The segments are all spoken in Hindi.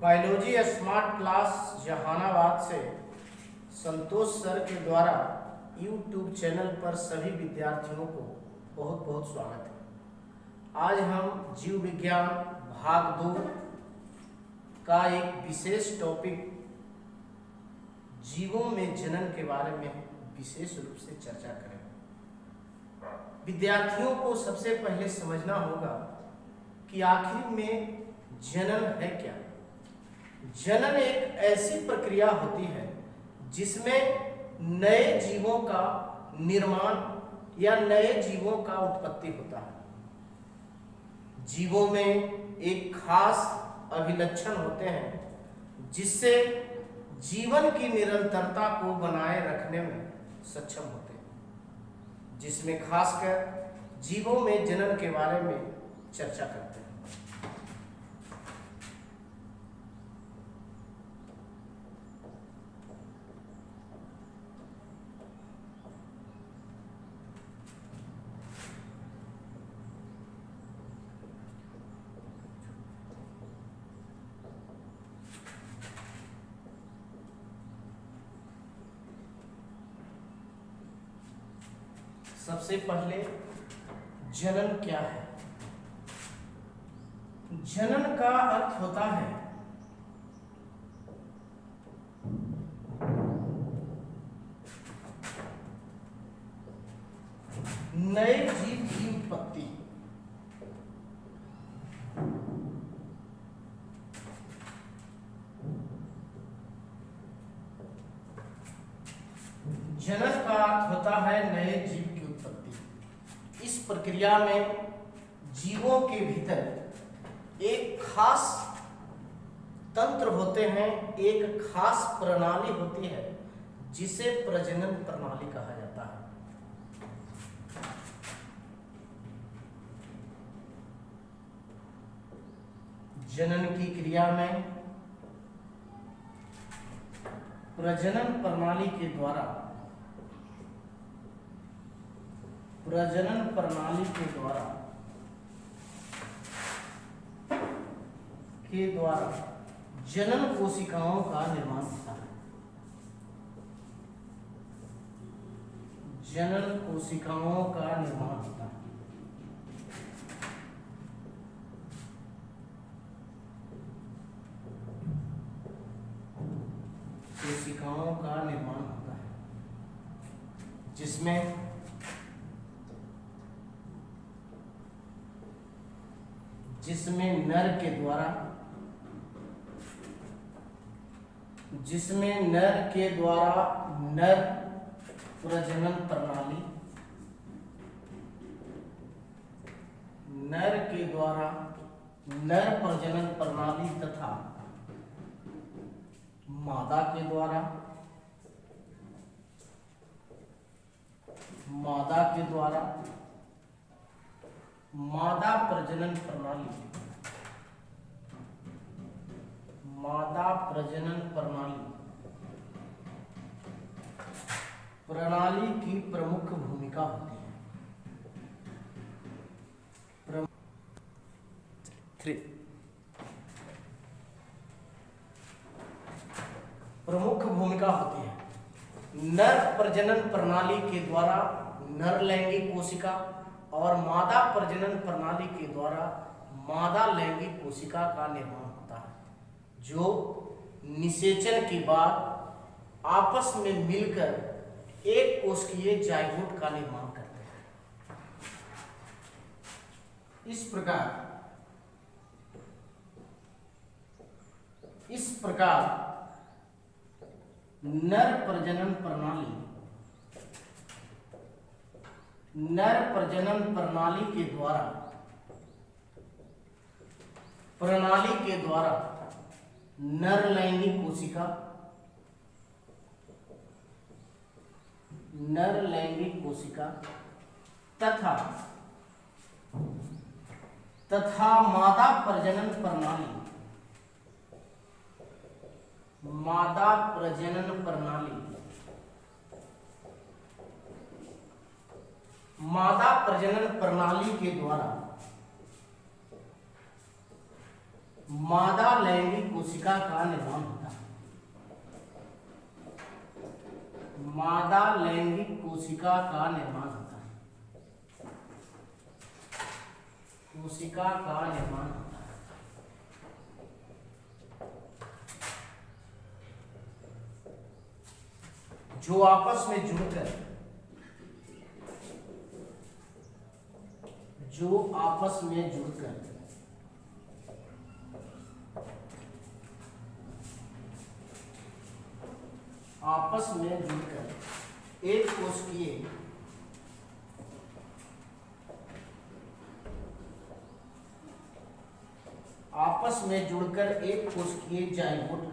बायोलॉजी स्मार्ट क्लास जहानाबाद से संतोष सर के द्वारा यूट्यूब चैनल पर सभी विद्यार्थियों को बहुत बहुत स्वागत है। आज हम जीव विज्ञान भाग 2 का एक विशेष टॉपिक जीवों में जनन के बारे में विशेष रूप से चर्चा करेंगे। विद्यार्थियों को सबसे पहले समझना होगा कि आखिर में जनन है क्या। जनन एक ऐसी प्रक्रिया होती है जिसमें नए जीवों का निर्माण या नए जीवों का उत्पत्ति होता है। जीवों में एक खास अभिलक्षण होते हैं जिससे जीवन की निरंतरता को बनाए रखने में सक्षम होते हैं, जिसमें खासकर जीवों में जनन के बारे में चर्चा करते हैं। सबसे पहले जनन क्या है? जनन का अर्थ होता है नए जीव की उत्पत्ति। जनन का अर्थ होता है नए जीव की उत्पत्ति। इस प्रक्रिया में जीवों के भीतर एक खास तंत्र होते हैं, एक खास प्रणाली होती है जिसे प्रजनन प्रणाली कहा जाता है। जनन की क्रिया में प्रजनन प्रणाली के द्वारा जनन कोशिकाओं का निर्माण होता है। जनन कोशिकाओं का निर्माण होता है। कोशिकाओं का निर्माण होता है जिसमें नर के द्वारा नर प्रजनन प्रणाली, तथा मादा के द्वारा मादा प्रजनन प्रणाली की प्रमुख भूमिका होती है। प्रमुख भूमिका होती है। नर प्रजनन प्रणाली के द्वारा नर लैंगिक कोशिका और मादा प्रजनन प्रणाली के द्वारा मादा लैंगिक कोशिका का निर्माण होता है, जो निषेचन के बाद आपस में मिलकर एक कोशिकीय जाइगोट का निर्माण करते हैं। इस प्रकार नर प्रजनन प्रणाली के द्वारा नर लैंगिक कोशिका तथा मादा प्रजनन प्रणाली के द्वारा मादा लैंगिक कोशिका का निर्माण होता है। मादा लैंगिक कोशिका का निर्माण होता है। कोशिका का निर्माण होता है। जो आपस में जुड़कर आपस में जुड़कर एक कोशिकीय जाइगोट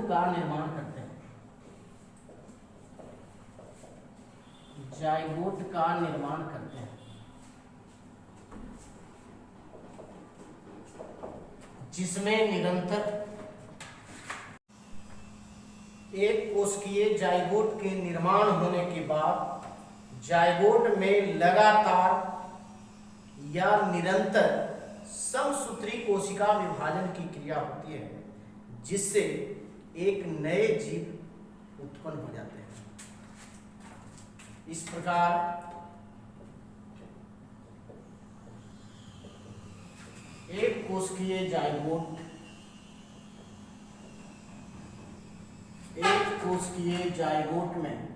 का निर्माण करते हैं। जाइगोट का निर्माण करते हैं, जिसमें निरंतर एक कोशिकीय जाइगोट के निर्माण होने के बाद जाइगोट में लगातार या निरंतर समसूत्री कोशिका विभाजन की क्रिया होती है, जिससे एक नए जीव उत्पन्न हो जाते हैं। इस प्रकार एक कोशिकीय जाइगोट में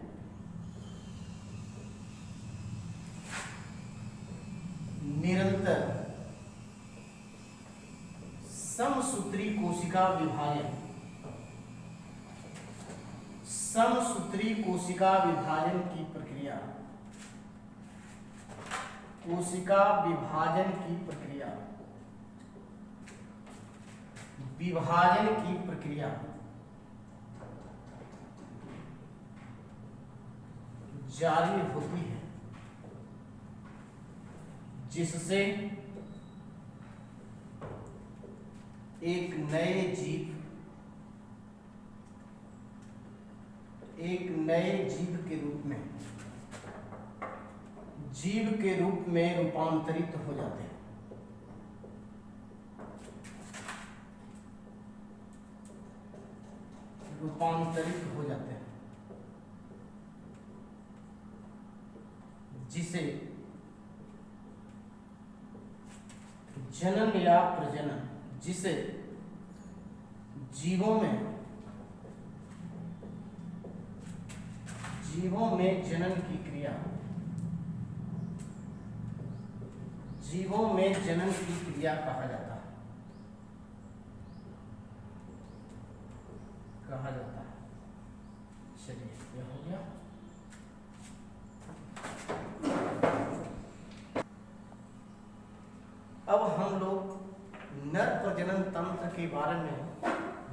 निरंतर समसूत्री कोशिका विभाजन की प्रक्रिया जारी होती है, जिससे एक नए जीव के रूप में रूपांतरित हो जाते हैं। जिसे जनन या प्रजनन, जिसे जीवों में जनन की क्रिया कहा जाता है। चलिए, ये हो गया। अब हम लोग नर प्रजनन तंत्र के बारे में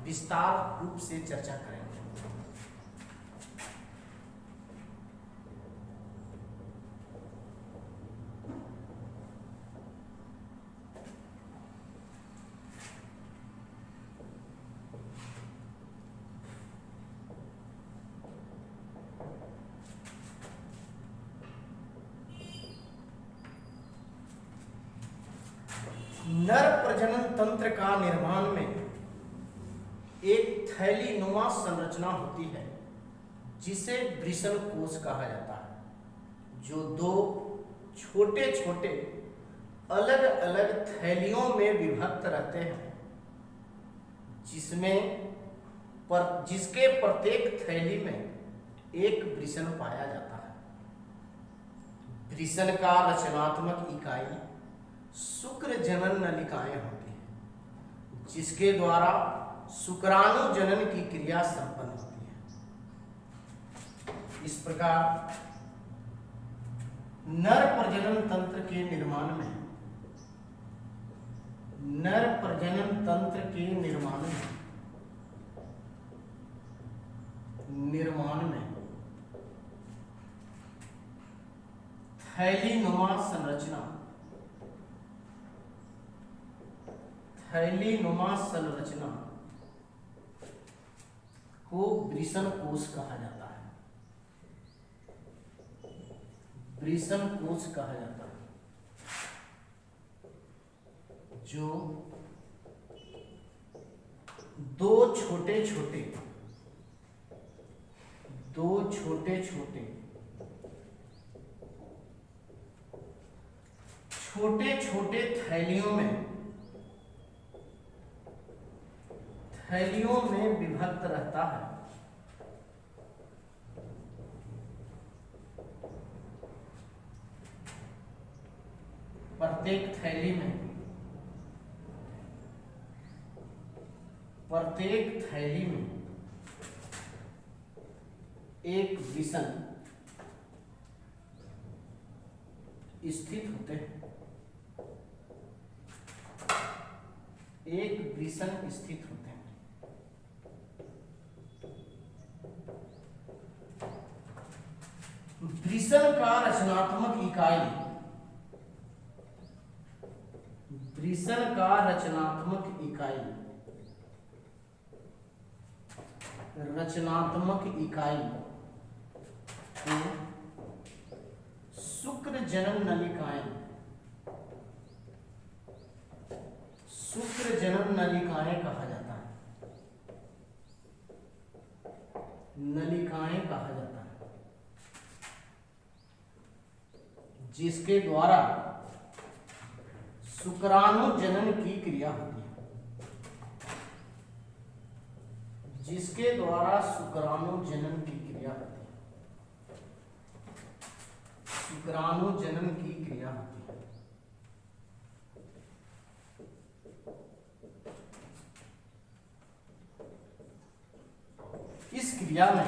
विस्तार रूप से चर्चा करेंगे। नर प्रजनन तंत्र का निर्माण में एक थैलीनुमा संरचना होती है, जिसे वृषण कोश कहा जाता है, जो दो छोटे छोटे अलग अलग थैलियों में विभक्त रहते हैं, जिसके प्रत्येक थैली में एक वृषण पाया जाता है। वृषण का रचनात्मक इकाई शुक्र जनन नलिकाएं होती हैं, जिसके द्वारा शुक्राणु जनन की क्रिया संपन्न होती है। इस प्रकार नर प्रजनन तंत्र के निर्माण में थैलीनुमा संरचना को वृषण कोश कहा जाता है। जो दो छोटे छोटे छोटे छोटे थैलियों में विभक्त रहता है। प्रत्येक थैली में एक विषम स्थित होते हैं। वृषण का रचनात्मक इकाई को शुक्र जनन नलिकाएं कहा जाता है। जिसके द्वारा शुक्राणु जनन की क्रिया होती है। शुक्राणु जनन की क्रिया होती है। इस क्रिया में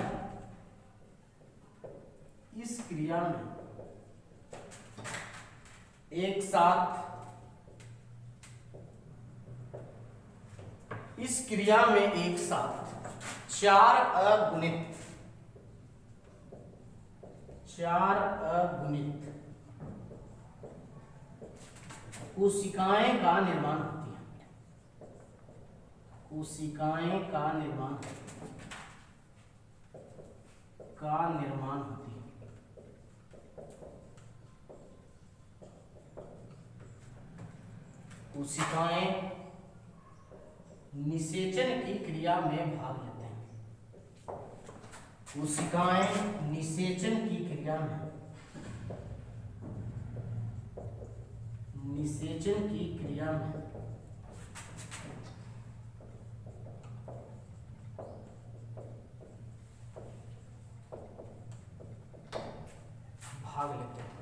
एक साथ चार अगुणित कोशिकाएं का निर्माण होती है। कोशिकाएं निषेचन की क्रिया में भाग लेते हैं। निषेचन की क्रिया में भाग लेते हैं।